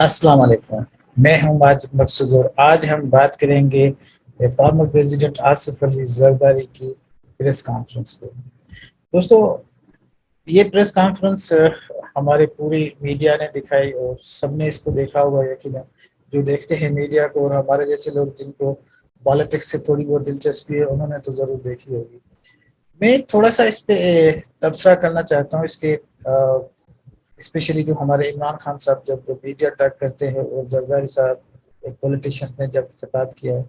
السلام علیکم، میں ہوں ماجد مقصود اور آج ہم بات کریں گے فارمر پریزیڈنٹ آصف علی زرداری کی پریس کانفرنس پہ۔ دوستو، یہ پریس کانفرنس ہمارے پوری میڈیا نے دکھائی اور سب نے اس کو دیکھا ہوا یقینا، جو دیکھتے ہیں میڈیا کو اور ہمارے جیسے لوگ جن کو پالیٹکس سے تھوڑی بہت دلچسپی ہے انہوں نے تو ضرور دیکھی ہوگی۔ میں تھوڑا سا اس پہ تبصرہ کرنا چاہتا ہوں، اس کے اسپیشلی جو ہمارے عمران خان صاحب جب میڈیا ٹیک کرتے ہیں اور زرداری صاحب ایک پولیٹیشین نے جب خطاب کیا ہے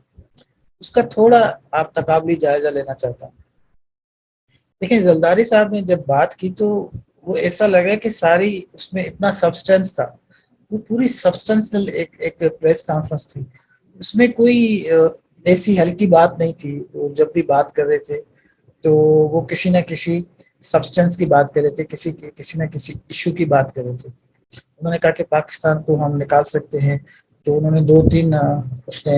اس کا تھوڑا آپ تقابلی جائزہ لینا چاہتا ہوں۔ دیکھیں، زرداری صاحب نے جب بات کی تو وہ ایسا لگا کہ ساری اس میں اتنا سبسٹینس تھا، وہ پوری سبسٹینشنل ایک پریس کانفرنس تھی، اس میں کوئی ایسی ہلکی بات نہیں تھی۔ وہ جب بھی بات کر رہے تھے تو وہ کسی نہ کسی سبسٹینس کی بات کر رہے تھے، کسی نہ کسی ایشو کی بات کر رہے تھے۔ انہوں نے کہا کہ پاکستان کو ہم نکال سکتے ہیں، تو انہوں نے دو تین اس نے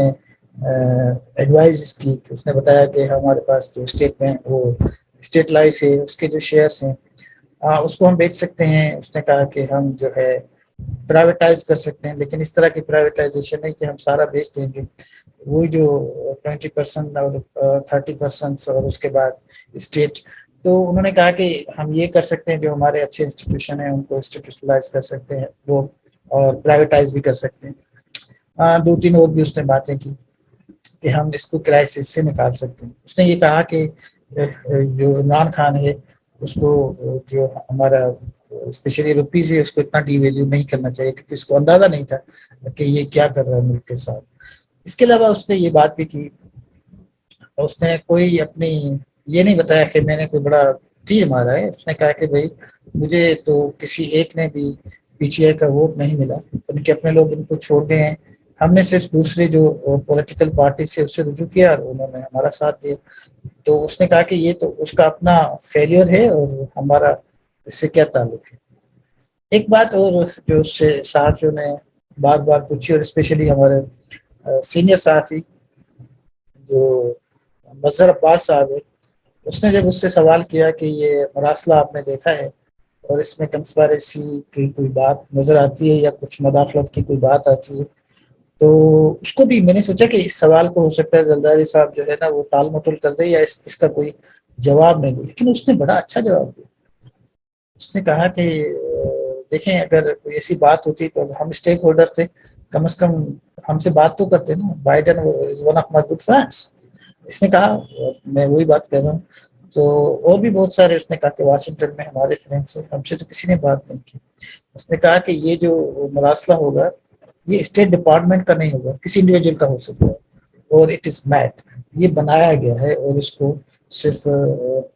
ایڈوائز کی، اس نے بتایا کہ ہمارے پاس جو اسٹیٹ میں وہ اسٹیٹ لائف ہے اس کے جو شیئرس ہیں اس کو ہم بیچ سکتے ہیں۔ اس نے کہا کہ ہم جو ہے پرائیویٹائز کر سکتے ہیں، لیکن اس طرح کی پرائیویٹائزیشن نہیں کہ ہم سارا بیچ دیں گے، وہی جو 20% اور 30% اور اس کے بعد اسٹیٹ۔ تو انہوں نے کہا کہ ہم یہ کر سکتے ہیں، جو ہمارے اچھے انسٹیٹیوشن ہیں ان کو انسٹیٹیوشنلائز کر سکتے ہیں وہ، اور پرائیویٹائز بھی کر سکتے ہیں۔ دو تین اور بھی اس نے باتیں کی کہ ہم اس کو کرائسس سے نکال سکتے ہیں۔ اس نے یہ کہا کہ جو عمران خان ہے اس کو جو ہمارا اسپیشلی روپیز ہے اس کو اتنا ڈی ویلیو نہیں کرنا چاہیے، کیونکہ اس کو اندازہ نہیں تھا کہ یہ کیا کر رہا ہے ملک کے ساتھ۔ اس کے علاوہ اس نے یہ بات بھی کی، اس نے کوئی اپنی یہ نہیں بتایا کہ میں نے کوئی بڑا تیر مارا ہے۔ اس نے کہا کہ بھائی مجھے تو کسی ایک نے بھی پی ٹی آئی کا ووٹ نہیں ملا، ان کے اپنے لوگ ان کو چھوڑ گئے ہیں، ہم نے صرف دوسرے جو پولیٹیکل پارٹی سے اس سے رجوع کیا اور انہوں نے ہمارا ساتھ دیا۔ تو اس نے کہا کہ یہ تو اس کا اپنا فیلئر ہے اور ہمارا اس سے کیا تعلق ہے۔ ایک بات اور جو اس سے صحافیوں نے بار بار پوچھی، اور اسپیشلی ہمارے سینئر صحافی جو مظہر عباس صاحب ہے، اس نے جب اس سے سوال کیا کہ یہ مراسلہ آپ نے دیکھا ہے اور اس میں کنسپیریسی کی کوئی بات نظر آتی ہے یا کچھ مداخلت کی کوئی بات آتی ہے، تو اس کو بھی میں نے سوچا کہ اس سوال کو ہو سکتا ہے زرداری صاحب جو ہے نا وہ ٹال مٹول کر دے یا اس کا کوئی جواب نہیں دے، لیکن اس نے بڑا اچھا جواب دیا۔ اس نے کہا کہ دیکھیں اگر کوئی ایسی بات ہوتی تو ہم اسٹیک ہولڈر تھے، کم از کم ہم سے بات تو کرتے نا، Biden is one of my good friends. اس نے کہا، میں وہی بات کر رہا ہوں، تو اور بھی بہت سارے اس نے کہا کہ واشنگٹن میں ہمارے فرینڈس ہیں، ہم سے تو کسی نے بات نہیں کی۔ اس نے کہا کہ یہ جو مراسلہ ہوگا یہ اسٹیٹ ڈپارٹمنٹ کا نہیں ہوگا، کسی انڈیویجول کا ہو سکتا ہے، اور اٹ از میٹ، یہ بنایا گیا ہے اور اس کو صرف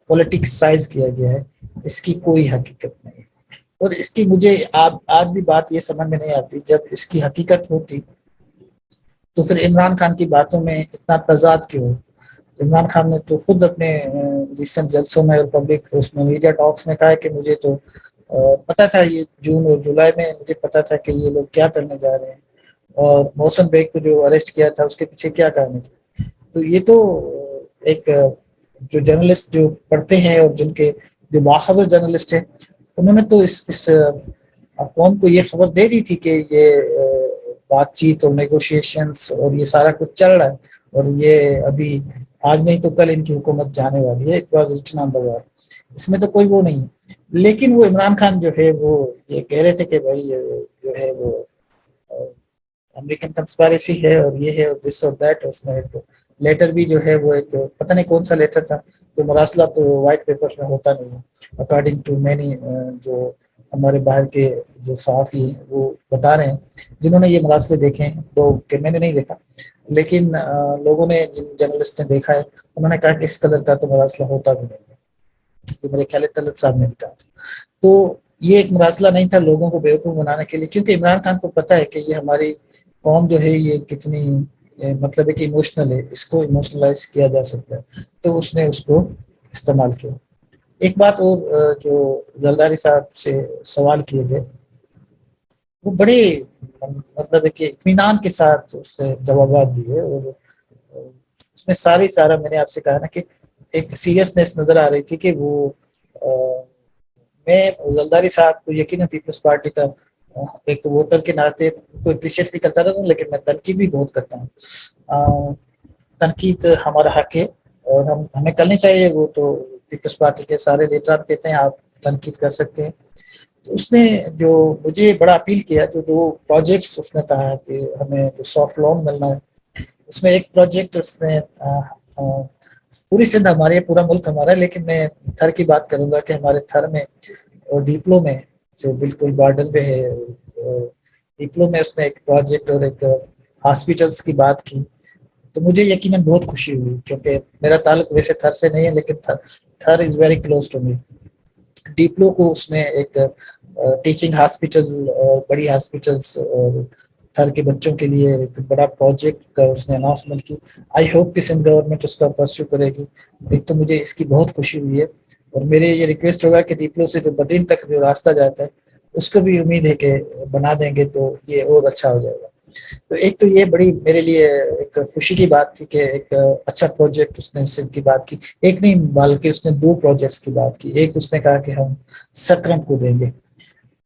پولیٹکسائز کیا گیا ہے، اس کی کوئی حقیقت نہیں۔ اور اس کی مجھے آج بھی بات یہ سمجھ میں نہیں آتی، جب اس کی حقیقت ہوتی تو پھر عمران خان کی باتوں میں اتنا تضاد کیوں ہو؟ عمران خان نے تو خود اپنے ریسنٹ جلسوں میں اور پبلک اس میں میڈیا ٹاکس میں کہا کہ مجھے تو پتا تھا، یہ جون اور جولائی میں مجھے پتا تھا کہ یہ لوگ کیا کرنے جا رہے ہیں، اور محسن بیگ کو جو اریسٹ کیا تھا اس کے پیچھے کیا کارن تھے۔ تو یہ تو ایک جو جرنلسٹ جو پڑھتے ہیں اور جن کے جو باخبر جرنلسٹ ہیں انہوں نے تو اس قوم کو یہ خبر دے دی تھی کہ یہ بات چیت اور نیگوشیشنز اور یہ سارا کچھ چل رہا ہے، اور یہ ابھی آج نہیں تو کل ان کی حکومت جانے والی ہے، اس میں تو کوئی وہ نہیں ہے۔ لیکن وہ عمران خان جو ہے وہ یہ کہہ رہے تھے کہ بھائی جو ہے وہ امریکن کنسپیریسی ہے اور یہ ہے اور دس اور دیٹ۔ اس میں ایک لیٹر بھی جو ہے وہ ایک پتہ نہیں کون سا لیٹر تھا، تو مراسلہ تو وائٹ پیپر میں ہوتا نہیں ہے اکارڈنگ ٹو مینی، جو ہمارے باہر کے جو صحافی ہیں وہ بتا رہے ہیں جنہوں نے یہ مراسلے دیکھے ہیں، تو کہ میں نے نہیں دیکھا، لیکن لوگوں نے جن جرنلسٹ نے دیکھا ہے انہوں نے کہا کہ اس قدر کا تو مراسلہ ہوتا بھی نہیں ہے، تو میرے خیال طلعت صاحب نے بھی کہا۔ تو یہ ایک مراسلہ نہیں تھا لوگوں کو بیوقوف بنانے کے لیے، کیونکہ عمران خان کو پتہ ہے کہ یہ ہماری قوم جو ہے یہ کتنی مطلب ہے کہ ایموشنل ہے، اس کو ایموشنلائز کیا جا سکتا ہے، تو اس نے اس کو استعمال کیا۔ ایک بات اور جو زرداری صاحب سے سوال کیے گئے وہ بڑے مطلب ہے کہ اطمینان کے ساتھ اس نے جوابات دیے، اور اس میں سارا میں نے آپ سے کہا نا کہ ایک سیریسنیس نظر آ رہی تھی کہ وہ میں زرداری صاحب کو یقیناً پیپلز پارٹی کا ایک ووٹر کے ناطے کو اپریشیٹ بھی کرتا رہتا ہوں، لیکن میں تنقید بھی بہت کرتا ہوں۔ تنقید ہمارا حق ہے اور ہمیں کرنی چاہیے، وہ تو پیپلز پارٹی کے سارے لیڈران کہتے ہیں آپ تنقید کر سکتے ہیں۔ اس نے جو مجھے بڑا اپیل کیا، جو 2 پروجیکٹس اس نے کہا کہ ہمیں سافٹ لون ملنا ہے، اس میں ایک پروجیکٹ اس نے پوری سندھ ہماری ہے، پورا ملک ہمارا ہے، لیکن میں تھر کی بات کروں گا کہ ہمارے تھر میں اور ڈیپلو میں جو بالکل بارڈر پہ ہے، ڈیپلو میں اس نے ایک پروجیکٹ اور ایک ہاسپٹلس کی بات کی، تو مجھے یقیناً بہت خوشی ہوئی، کیونکہ میرا تعلق ویسے تھر سے نہیں ہے، لیکن there is very close to me. Diplo کو اس نے ایک ٹیچنگ ہاسپٹل اور بڑی ہاسپٹلس اور تھر کے بچوں کے لیے ایک بڑا پروجیکٹ کا اس نے اناؤنسمنٹ کی۔ آئی ہوپ کہ سندھ گورنمنٹ اس کا پرسو کرے گی۔ ایک تو مجھے اس کی بہت خوشی ہوئی ہے، اور میرے یہ ریکویسٹ ہوگا کہ ڈیپلو سے جو بدین تک جو راستہ جاتا ہے اس کو بھی امید ہے کہ بنا دیں گے تو یہ اور اچھا ہو جائے گا۔ تو ایک تو یہ بڑی میرے لیے ایک خوشی کی بات تھی کہ ایک اچھا پروجیکٹ اس نے سندھ کی بات کی۔ ایک نہیں بلکہ اس نے 2 پروجیکٹس کی بات کی۔ ایک اس نے کہا کہ ہم سکرم کو دیں گے،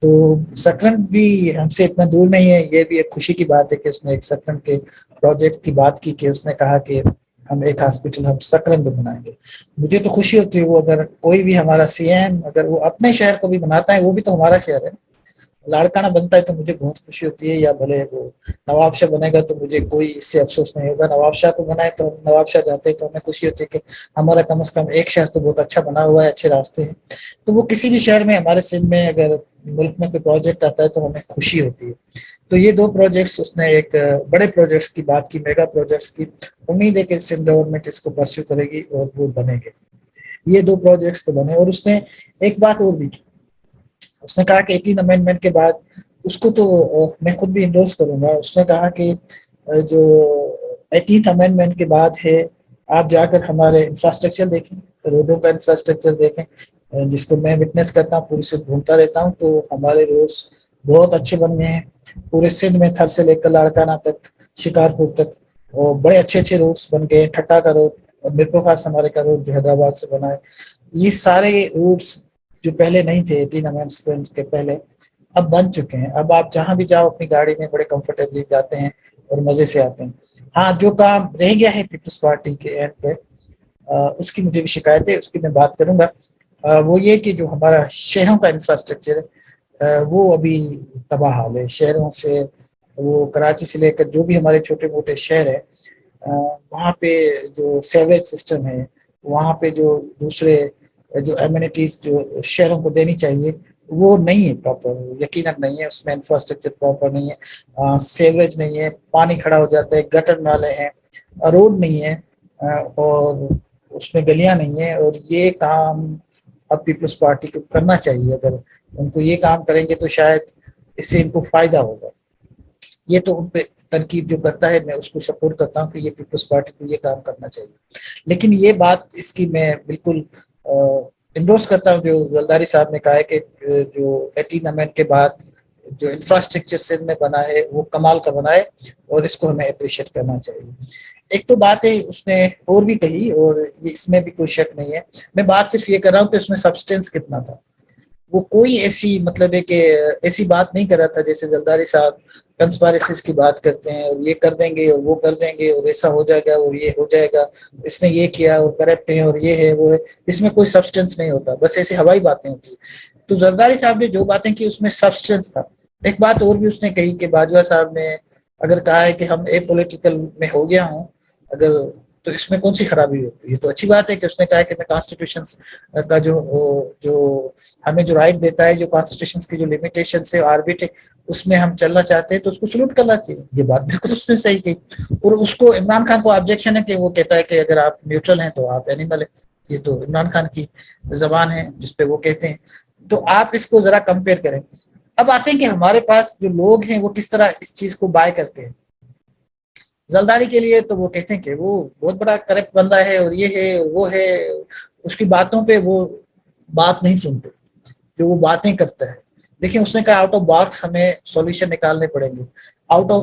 تو سکرم بھی ہم سے اتنا دور نہیں ہے، یہ بھی ایک خوشی کی بات ہے کہ اس نے ایک سکرم کے پروجیکٹ کی بات کی، کہ اس نے کہا کہ ہم ایک ہاسپٹل ہم سکرم میں بنائیں گے۔ مجھے تو خوشی ہوتی ہے، وہ اگر کوئی بھی ہمارا سی ایم اگر وہ اپنے شہر کو بھی بناتا ہے، وہ بھی تو ہمارا شہر ہے، لاڑکانہ بنتا ہے تو مجھے بہت خوشی ہوتی ہے۔ یا بھلے وہ نواب شاہ بنے گا تو مجھے کوئی اس سے افسوس نہیں ہوگا، نواب شاہ کو بنائے تو نواب شاہ جاتے ہیں تو ہمیں خوشی ہوتی ہے کہ ہمارا کم از کم ایک شہر تو بہت اچھا بنا ہوا ہے، اچھے راستے ہیں۔ تو وہ کسی بھی شہر میں ہمارے سندھ میں اگر ملک میں کوئی پروجیکٹ آتا ہے تو ہمیں خوشی ہوتی ہے۔ تو یہ 2 پروجیکٹس اس نے ایک بڑے پروجیکٹس کی بات کی، میگا پروجیکٹس کی، امید ہے کہ سندھ گورنمنٹ اس کو پرسیو کرے گی اور وہ بنے گے۔ یہ 2 پروجیکٹس تو بنے، اور اس نے ایک بات اور بھی کی، اس نے کہا کہ 18 امینڈمنٹ کے بعد اس کو تو میں خود بھی انڈورس کروں گا، اس نے کہا کہ جو 18 امینڈمنٹ کے بعد ہے، آپ جا کر ہمارے انفراسٹرکچر دیکھیں، روڈوں کا انفراسٹرکچر دیکھیں، جس کو میں وٹنس کرتا ہوں، پوری سے گھومتا رہتا ہوں، تو ہمارے روڈس بہت اچھے بن گئے ہیں پورے سندھ میں، تھر سے لے کر لاڑکانہ تک، شکارپور تک، اور بڑے اچھے اچھے روڈس بن گئے۔ ٹھٹا کا روڈ اور مرپو خاص ہمارے کا روڈ جو حیدرآباد سے بنا ہے، یہ سارے روڈس جو پہلے نہیں تھے 18 امینڈمنٹ کے پہلے، اب بن چکے ہیں۔ اب آپ جہاں بھی جاؤ اپنی گاڑی میں بڑے کمفرٹیبلی جاتے ہیں اور مزے سے آتے ہیں۔ ہاں، جو کام رہ گیا ہے پیپلز پارٹی کے اینڈ پہ، اس کی مجھے بھی شکایت ہے، اس کی میں بات کروں گا۔ وہ یہ کہ جو ہمارا شہروں کا انفراسٹرکچر ہے، وہ ابھی تباہ حال ہے۔ شہروں سے وہ کراچی سے لے کر جو بھی ہمارے چھوٹے موٹے شہر ہیں، وہاں پہ جو سیوریج سسٹم ہے، وہاں پہ جو دوسرے جو ایمینٹیز جو شہروں کو دینی چاہیے وہ نہیں ہے پراپر، یقیناً نہیں ہے، اس میں انفراسٹرکچر پراپر نہیں ہے، سیوریج نہیں ہے، پانی کھڑا ہو جاتا ہے، گٹر نالے ہیں، روڈ نہیں ہے، اور اس میں گلیاں نہیں ہیں۔ اور یہ کام اب پیپلز پارٹی کو کرنا چاہیے، اگر ان کو یہ کام کریں گے تو شاید اس سے ان کو فائدہ ہوگا۔ یہ تو ان پہ تنقید جو کرتا ہے میں اس کو سپورٹ کرتا ہوں کہ یہ پیپلز پارٹی کو یہ کام کرنا چاہیے، لیکن یہ بات اس کی میں بالکل انڈورس کرتا ہوں جو زرداری صاحب نے کہا ہے کہ جو 18 امینڈ کے بعد جو انفراسٹرکچر سندھ میں بنا ہے وہ کمال کا بنا ہے، اور اس کو ہمیں اپریشیٹ کرنا چاہیے۔ ایک تو بات ہے اس نے اور بھی کہی، اور اس میں بھی کوئی شک نہیں ہے، میں بات صرف یہ کر رہا ہوں کہ اس میں سبسٹینس کتنا تھا۔ وہ کوئی ایسی مطلب ہے کہ ایسی بات نہیں کر رہا تھا جیسے زرداری صاحب کنسپائریسیز کی بات کرتے ہیں، اور یہ کر دیں گے اور وہ کر دیں گے اور ایسا ہو جائے گا اور یہ ہو جائے گا، اس نے یہ کیا اور کرپٹ ہے اور یہ ہے وہ ہے، اس میں کوئی سبسٹینس نہیں ہوتا، بس ایسی ہوائی باتیں ہوتی ہیں۔ تو زرداری صاحب نے جو باتیں کی اس میں سبسٹینس تھا۔ ایک بات اور بھی اس نے کہی کہ باجوہ صاحب نے اگر کہا ہے کہ ہم اے پولیٹیکل میں ہو گیا ہوں اگر، تو اس میں کون سی خرابی ہوتی ہے؟ تو اچھی بات ہے کہ اس نے کہا کہ میں کانسٹیٹیوشن کا جو ہمیں جو رائٹ دیتا ہے، جو کانسٹیٹیوشن کی جو لمیٹیشنز ہے آربٹ ہے، اس میں ہم چلنا چاہتے ہیں تو اس کو سلوٹ کرنا چاہیے۔ یہ بات بالکل اس نے صحیح کی، اور اس کو عمران خان کو آبجیکشن ہے کہ وہ کہتا ہے کہ اگر آپ نیوٹرل ہیں تو آپ اینیمل ہیں۔ یہ تو عمران خان کی زبان ہے جس پہ وہ کہتے ہیں، تو آپ اس کو ذرا کمپیئر کریں۔ اب آتے ہیں کہ ہمارے پاس جو لوگ ہیں وہ کس طرح اس چیز کو بائی کرتے ہیں۔ زرداری کے لیے تو وہ کہتے ہیں کہ وہ بہت بڑا کرپٹ بندہ ہے اور یہ ہے وہ ہے، اس کی باتوں پہ وہ بات نہیں سنتے جو وہ باتیں کرتا ہے۔ لیکن اس نے کہا آؤٹ آف باکس ہمیں سولوشن نکالنے پڑیں گے، آؤٹ آف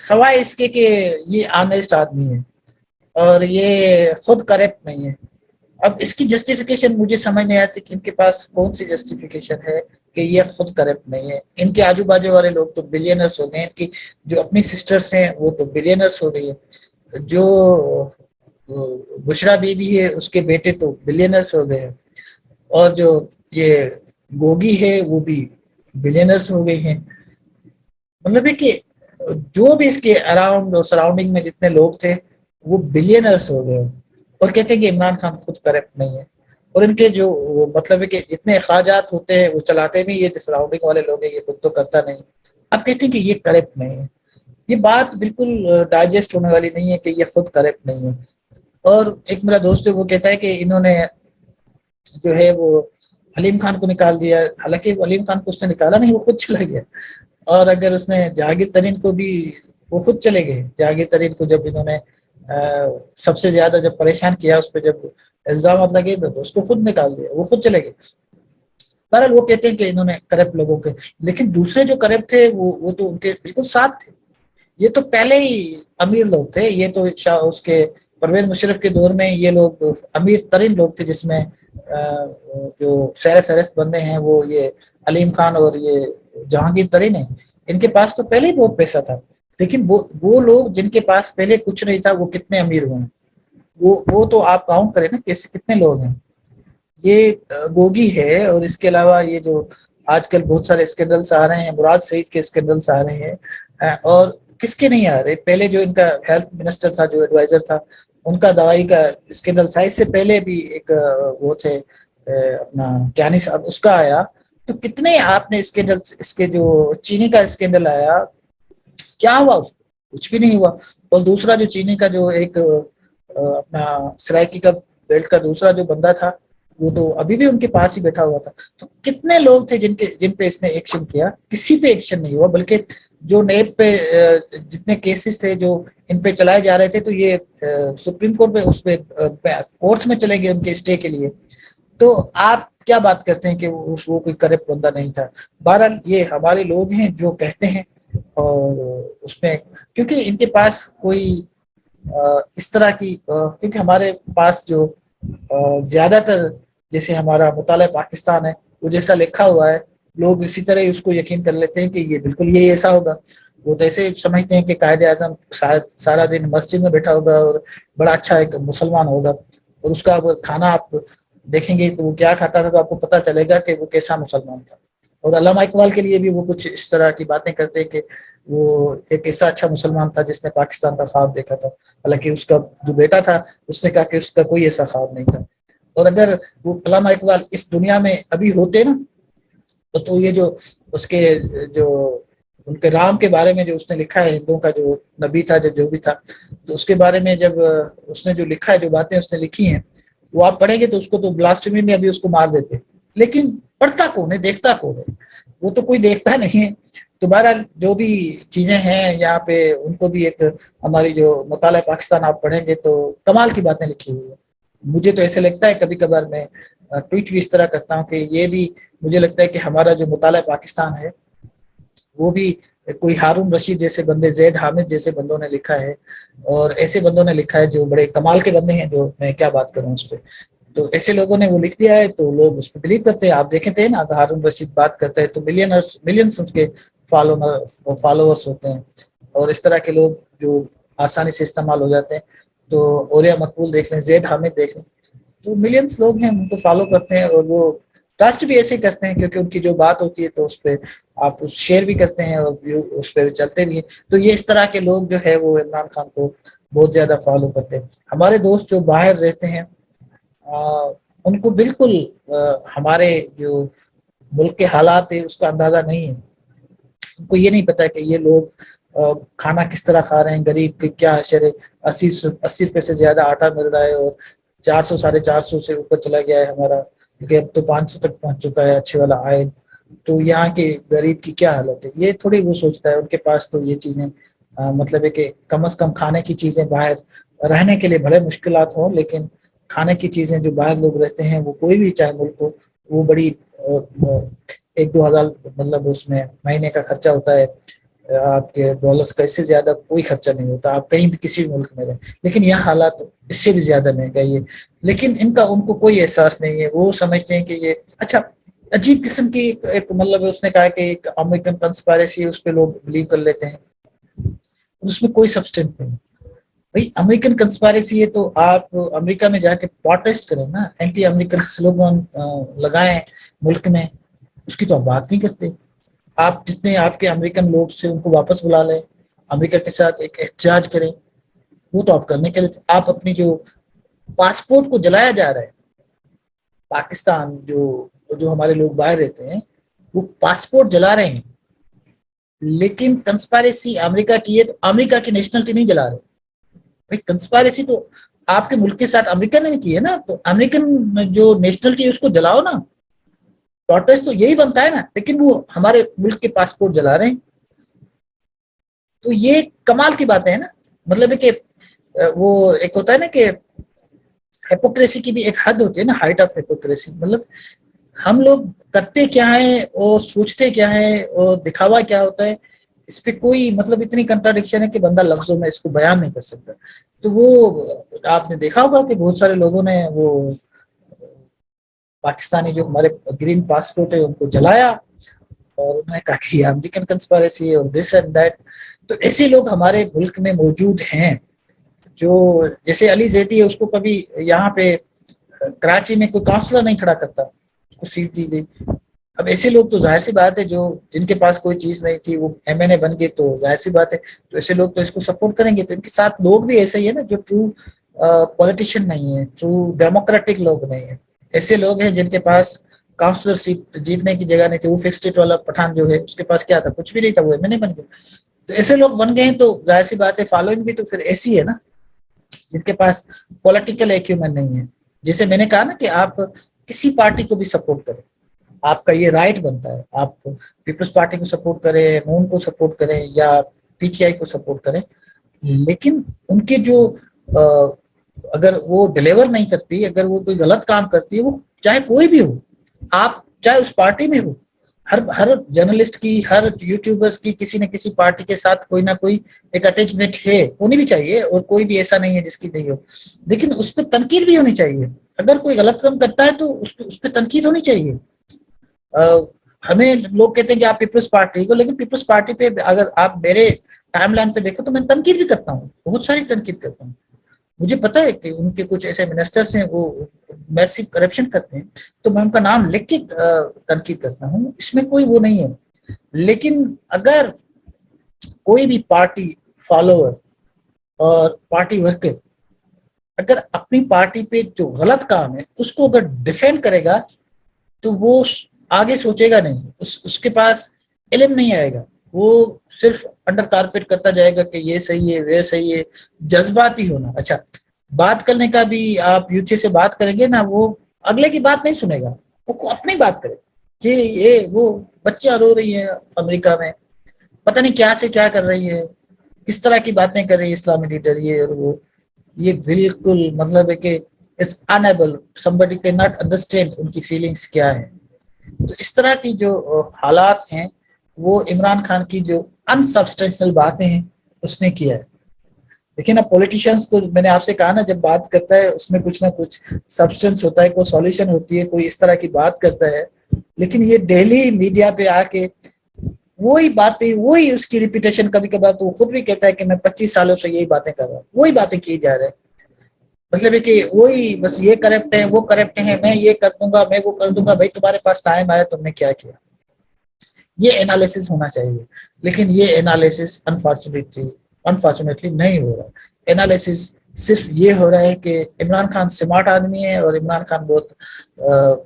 سوائے اس کے کہ یہ آنےسٹ آدمی ہے اور یہ خود کرپٹ نہیں ہے. اب اس کی جسٹیفیکیشن مجھے سمجھ نہیں آتی کہ ان کے پاس کون سی جسٹیفیکیشن ہے کہ یہ خود کرپٹ نہیں ہے. ان کے آجو باجو والے لوگ تو بلینرز ہو گئے, ان کی جو اپنی سسٹرس ہیں وہ تو بلینرز ہو گئی ہے, جو بشرا بی بی ہے اس کے بیٹے تو بلینرز ہو گئے ہیں, اور جو یہ گوگی ہے وہ بھی بلینرز ہو گئے ہیں. مطلب ہے کہ جو بھی اس کے اراؤنڈ اور سراؤنڈنگ میں جتنے لوگ تھے وہ بلینرز ہو گئے, اور کہتے ہیں کہ عمران خان خود کرپٹ نہیں ہے, اور ان کے جو مطلب ہے کہ جتنے اخراجات ہوتے ہیں وہ چلاتے بھی یہ سراؤنڈنگ والے لوگ ہیں, یہ خود تو کرتا نہیں. اب کہتے ہیں کہ یہ کرپٹ نہیں ہے. یہ بات بالکل ڈائجسٹ ہونے والی نہیں ہے کہ یہ خود کرپٹ نہیں ہے. اور ایک میرا دوست ہے وہ کہتا ہے کہ انہوں نے جو ہے وہ علیم خان کو نکال دیا, حالانکہ علیم خان کو اس نے نکالا نہیں, وہ خود چلا گیا. اور اگر اس نے جہانگیر ترین کو بھی, وہ خود چلے گئے. جہانگیر ترین کو جب انہوں نے سب سے زیادہ جب پریشان کیا, اس پہ جب الزامات لگے تو اس کو خود نکال دیا, وہ خود چلے گئے. بہرحال وہ کہتے ہیں کہ انہوں نے کرپٹ لوگوں کے, لیکن دوسرے جو کرپٹ تھے وہ تو ان کے بالکل ساتھ تھے. یہ تو پہلے ہی امیر لوگ تھے, یہ تو اس کے پرویز مشرف کے دور میں یہ لوگ امیر ترین لوگ تھے, جس میں جو سیر فہرست بندے ہیں وہ یہ علیم خان اور یہ جہانگیر ترین ہیں. ان کے پاس تو پہلے ہی بہت پیسہ تھا, لیکن وہ لوگ جن کے پاس پہلے کچھ نہیں تھا وہ کتنے امیر ہوئے ہیں, وہ تو آپ کاؤنٹ کریں نا کیسے کتنے لوگ ہیں. یہ گوگی ہے, اور اس کے علاوہ یہ جو آج کل بہت سارے اسکینڈلس آ رہے ہیں, مراد سعید کے اسکینڈلس آ رہے ہیں, اور کس کے نہیں آ رہے. پہلے جو ان کا ہیلتھ منسٹر تھا, جو ایڈوائزر تھا, ان کا دوائی کا اسکینڈل تھا. اس سے پہلے بھی ایک وہ تھے اپنا کیانی صاحب, اس کا آیا. تو کتنے آپ نے اسکینڈل, اس کے جو چینی کا اسکینڈل آیا, کیا ہوا اس کو؟ کچھ بھی نہیں ہوا. اور دوسرا جو چینی کا جو ایک اپنا سرائکی کا بیلٹ کا دوسرا جو بندہ تھا, وہ تو ابھی بھی ان کے پاس ہی بیٹھا ہوا تھا. تو کتنے لوگ تھے جن پہ اس نے ایکشن کیا؟ کسی پہ ایکشن نہیں ہوا. بلکہ جو نیب پہ جتنے کیسز تھے جو ان پہ چلائے جا رہے تھے, تو یہ سپریم کورٹ پہ اس پہ کورٹس میں چلے گئے ان کے اسٹے کے لیے. تو آپ کیا بات کرتے ہیں کہ وہ کوئی کرپٹ بندہ نہیں تھا؟ بہرحال یہ ہمارے لوگ ہیں جو کہتے ہیں, اور اس میں کیونکہ ان کے پاس کوئی اس طرح کی, کیونکہ ہمارے پاس جو زیادہ تر جیسے ہمارا مطالعہ پاکستان ہے, وہ جیسا لکھا ہوا ہے لوگ اسی طرح اس کو یقین کر لیتے ہیں کہ یہ بالکل یہ ایسا ہوگا. وہ تو ایسے سمجھتے ہیں کہ قائد اعظم سارا دن مسجد میں بیٹھا ہوگا اور بڑا اچھا ایک مسلمان ہوگا, اور اس کا کھانا آپ دیکھیں گے تو وہ کیا کھاتا تھا تو آپ کو پتہ چلے گا کہ وہ کیسا مسلمان تھا. اور علامہ اقبال کے لیے بھی وہ کچھ اس طرح کی باتیں کرتے کہ وہ ایک ایسا اچھا مسلمان تھا جس نے پاکستان کا خواب دیکھا تھا, حالانکہ اس کا جو بیٹا تھا اس نے کہا کہ اس کا کوئی ایسا خواب نہیں تھا. اور اگر وہ علامہ اقبال اس دنیا میں ابھی ہوتے نا, تو یہ جو اس کے جو ان کے رام کے بارے میں جو اس نے لکھا ہے, ہندوؤں کا جو نبی تھا, جو بھی تھا, تو اس کے بارے میں جب اس نے جو لکھا ہے, جو باتیں اس نے لکھی ہیں, وہ آپ پڑھیں گے تو اس کو تو بلاسفیمی میں ابھی اس کو مار دیتے, لیکن پڑھتا کون ہے, دیکھتا کون ہے؟ وہ تو کوئی دیکھتا نہیں ہے. تو بہرحال جو بھی چیزیں ہیں یہاں پہ, ان کو بھی ایک ہماری جو مطالعہ پاکستان آپ پڑھیں گے تو کمال کی باتیں لکھی ہوئی ہیں. مجھے تو ایسے لگتا ہے, کبھی کبھار میں ٹویٹ بھی اس طرح کرتا ہوں کہ یہ بھی مجھے لگتا ہے کہ ہمارا جو مطالعہ پاکستان ہے وہ بھی کوئی ہارون رشید جیسے بندے, زید حامد جیسے بندوں نے لکھا ہے, اور ایسے بندوں نے لکھا ہے جو بڑے کمال کے بندے ہیں, جو میں کیا بات کروں اس پہ. تو ایسے لوگوں نے وہ لکھ دیا ہے تو لوگ اس پہ بلیو کرتے ہیں. آپ دیکھیں تھے نا, ہارون رشید بات کرتے ہیں تو ملینس اس کے فالوورس ہوتے ہیں, اور اس طرح کے لوگ جو آسانی سے استعمال ہو جاتے ہیں. تو اوریا مقبول دیکھ لیں, زید حامد دیکھ لیں, تو ملینس لوگ ہیں ان کو فالو کرتے ہیں, اور وہ ٹرسٹ بھی ایسے کرتے ہیں کیونکہ ان کی جو بات ہوتی ہے تو اس پہ آپ شیئر بھی کرتے ہیں اور اس پہ چلتے بھی ہیں. تو یہ اس طرح کے لوگ جو ہے وہ عمران خان کو بہت زیادہ فالو کرتے ہیں. ہمارے دوست جو باہر رہتے ہیں ان کو بالکل ہمارے جو ملک کے حالات ہے اس کا اندازہ نہیں ہے. ان کو یہ نہیں پتا کہ یہ لوگ کھانا کس طرح کھا رہے ہیں, غریب کے کیا اشر ہے. 80 روپے سے زیادہ آٹا مل رہا ہے, اور 400 450 سے اوپر چلا گیا ہے ہمارا, کیونکہ اب تو 500 تک پہنچ چکا ہے اچھے والا آئل. تو یہاں کے غریب کی کیا حالت ہے, یہ تھوڑی وہ سوچتا ہے. ان کے پاس تو یہ چیزیں مطلب ہے کہ کم از کم کھانے کی چیزیں, باہر رہنے کے لیے بڑے مشکلات ہوں لیکن کھانے کی چیزیں جو باہر لوگ رہتے ہیں وہ کوئی بھی چاہے ملک ہو, وہ بڑی 1-2 ہزار مطلب اس میں مہینے کا خرچہ ہوتا ہے آپ کے ڈالرز کا اس سے زیادہ کوئی خرچہ نہیں ہوتا، آپ کہیں بھی کسی بھی ملک میں رہیں. لیکن یہاں حالات اس سے بھی زیادہ مہنگائی ہے، لیکن ان کو کوئی احساس نہیں ہے. وہ سمجھتے ہیں کہ یہ اچھا عجیب قسم کی ایک مطلب اس نے کہا کہ ایک امریکن کنسپائریسی، اس پہ لوگ بلیو کر لیتے ہیں، اس میں کوئی سبسٹینس نہیں. بھائی امریکن کنسپائریسی ہے تو آپ امریکہ میں جا کے پروٹیسٹ کریں نا، اینٹی امریکن سلوگان لگائیں ملک میں، اس کی تو آپ بات نہیں کرتے. آپ جتنے آپ کے امریکن لوگ سے ان کو واپس بلا لیں، امریکہ کے ساتھ ایک احتجاج کریں، وہ تو آپ کرنے کے لیے آپ اپنی جو پاسپورٹ کو جلایا جا رہا ہے. پاکستان جو ہمارے لوگ باہر رہتے ہیں وہ پاسپورٹ جلا رہے ہیں، لیکن کنسپائریسی امریکہ کی ہے تو امریکہ کی نیشنلٹی نہیں جلا رہے. بھائی کنسپائریسی تو آپ کے ملک کے ساتھ امریکہ نے کی ہے نا، تو امریکن جو نیشنلٹی ہے اس کو جلاؤ نا. پروٹیسٹ تو یہی بنتا ہے نا، لیکن وہ ہمارے ملک کے پاسپورٹ جلا رہے ہیں. تو یہ کمال کی باتیں ہیں نا. مطلب ہے کہ وہ ایک ہوتا ہے نا کہ ہیپوکریسی کی بھی ایک حد ہوتی ہے نا، ہائٹ آف ہیپوکریسی. مطلب ہم لوگ کرتے کیا ہیں اور سوچتے کیا ہیں اور دکھاوا کیا ہوتا ہے، اس پہ کوئی مطلب اتنی کنٹراڈکشن ہے کہ بندہ لفظوں میں اس کو بیان نہیں کر سکتا. تو وہ آپ نے دیکھا ہوگا کہ بہت سارے لوگوں نے وہ پاکستانی جو ہمارے گرین پاسپورٹ ہے ان کو جلایا، اور انہوں نے کہا کہ یہ امریکن کنسپائریسی ہے اور دس اینڈ دیٹ. تو ایسے لوگ ہمارے ملک میں موجود ہیں. جو جیسے علی زیدی ہے، اس کو کبھی یہاں پہ کراچی میں کوئی کاؤنسلر نہیں کھڑا کرتا، اس کو سیٹ دی گئی. اب ایسے لوگ تو ظاہر سی بات ہے جو جن کے پاس کوئی چیز نہیں تھی وہ ایم این اے بن گئے، تو ظاہر سی بات ہے تو ایسے لوگ تو اس کو سپورٹ کریں گے. تو ان کے ساتھ لوگ بھی ایسے ہی ہے نا جو ٹرو پولیٹیشین نہیں ہے، ٹرو ڈیموکریٹک لوگ نہیں ہیں. ایسے لوگ ہیں جن کے پاس کاؤنسلر سیٹ جیتنے کی جگہ نہیں تھی. وہ فکس سیٹ والا پٹھان جو ہے اس کے پاس کیا تھا، کچھ بھی نہیں تھا، وہ ایم این اے بن گیا. تو ایسے لوگ بن گئے ہیں تو ظاہر سی بات ہے فالوئنگ بھی تو پھر ایسی ہے نا جن کے پاس پولیٹیکل ایکیومن نہیں ہے. جیسے میں نے کہا نا کہ آپ کسی پارٹی کو بھی سپورٹ کریں، آپ کا یہ رائٹ بنتا ہے. آپ پیپلز پارٹی کو سپورٹ کریں، نون کو سپورٹ کریں، یا پی ٹی آئی کو سپورٹ کریں، لیکن ان کے جو اگر وہ ڈیلیور نہیں کرتی، اگر وہ کوئی غلط کام کرتی ہے، وہ چاہے کوئی بھی ہو، آپ چاہے اس پارٹی میں ہو. ہر جرنلسٹ کی، ہر یوٹیوبرز کی کسی نہ کسی پارٹی کے ساتھ کوئی نہ کوئی ایک اٹیچمنٹ ہے، ہونی بھی چاہیے، اور کوئی بھی ایسا نہیں ہے جس کی نہیں ہو. لیکن اس پہ تنقید بھی ہونی چاہیے. اگر کوئی غلط کام کرتا ہے تو اس پہ تنقید ہونی چاہیے. ہمیں لوگ کہتے ہیں کہ آپ پیپلز پارٹی کو، لیکن پیپلز پارٹی پہ اگر آپ میرے ٹائم لائن پہ دیکھو تو میں تنقید بھی کرتا ہوں، بہت ساری تنقید کرتا ہوں. مجھے پتا ہے کہ ان کے کچھ ایسے منسٹرز ہیں وہ میسو کرپشن کرتے ہیں، تو میں ان کا نام لکھ کے تنقید کرتا ہوں، اس میں کوئی وہ نہیں ہے. لیکن اگر کوئی بھی پارٹی فالوور اور پارٹی ورکر اگر اپنی پارٹی پہ جو غلط کام ہے اس کو اگر ڈیفینڈ کرے گا تو وہ آگے سوچے گا نہیں، اس کے پاس علم نہیں آئے گا. وہ صرف انڈر کارپیٹ کرتا جائے گا کہ یہ صحیح ہے، وہ صحیح ہے، جذباتی ہونا. اچھا بات کرنے کا بھی آپ یوٹھی سے بات کریں گے نا، وہ اگلے کی بات نہیں سنے گا، وہ اپنی بات کرے کہ یہ وہ بچیاں رو رہی ہیں امریکہ میں، پتہ نہیں کیا سے کیا کر رہی ہے، کس طرح کی باتیں کر رہی ہے اسلامی لیڈر یہ اور وہ. یہ بالکل مطلب ہے کہ it's unable somebody cannot understand ان کی فیلنگس کیا ہے. تو اس طرح کی جو حالات ہیں وہ عمران خان کی جو انسبسٹینشنل باتیں ہیں اس نے کیا ہے. لیکن اب پولیٹیشینس کو میں نے آپ سے کہا نا، جب بات کرتا ہے اس میں کچھ نہ کچھ سبسٹینس ہوتا ہے، کوئی سولوشن ہوتی ہے، کوئی اس طرح کی بات کرتا ہے. لیکن یہ ڈیلی میڈیا پہ آ کے وہی باتیں، وہی اس کی ریپیٹیشن، کبھی کبھار تو وہ خود بھی کہتا ہے کہ میں 25 سالوں سے یہی باتیں کر رہا ہوں، وہی باتیں کی جا رہے ہیں. مطلب ہے کہ وہی بس یہ کرپٹ ہیں، وہ کرپٹ ہیں، میں یہ کر دوں گا، میں وہ کر دوں گا. بھائی تمہارے پاس ٹائم آیا تم نے کیا کیا، یہ انالیسس ہونا چاہیے. لیکن یہ انالیسس انفارچونیٹلی نہیں ہو رہا. انالیسس صرف یہ ہو رہا ہے کہ عمران خان سمارٹ آدمی ہے اور عمران خان بہت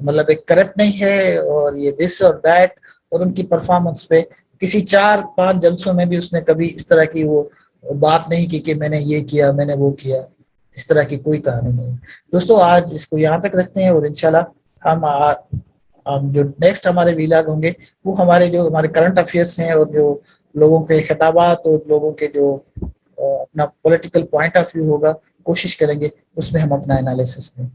مطلب ایک کرپٹ نہیں ہے، اور یہ دس اور دیٹ. اور ان کی پرفارمنس پہ کسی 4-5 جلسوں میں بھی اس نے کبھی اس طرح کی وہ بات نہیں کی کہ میں نے یہ کیا، میں نے وہ کیا. اس طرح کی کوئی کہانی نہیں. دوستو آج اس کو یہاں تک رکھتے ہیں، اور انشاءاللہ ہم جو نیکسٹ ہمارے ویلاگ ہوں گے وہ ہمارے کرنٹ افیئرس ہیں، اور جو لوگوں کے خطابات اور لوگوں کے جو اپنا پولیٹیکل پوائنٹ آف ویو ہوگا، کوشش کریں گے اس میں ہم اپنا انالیسس دیں.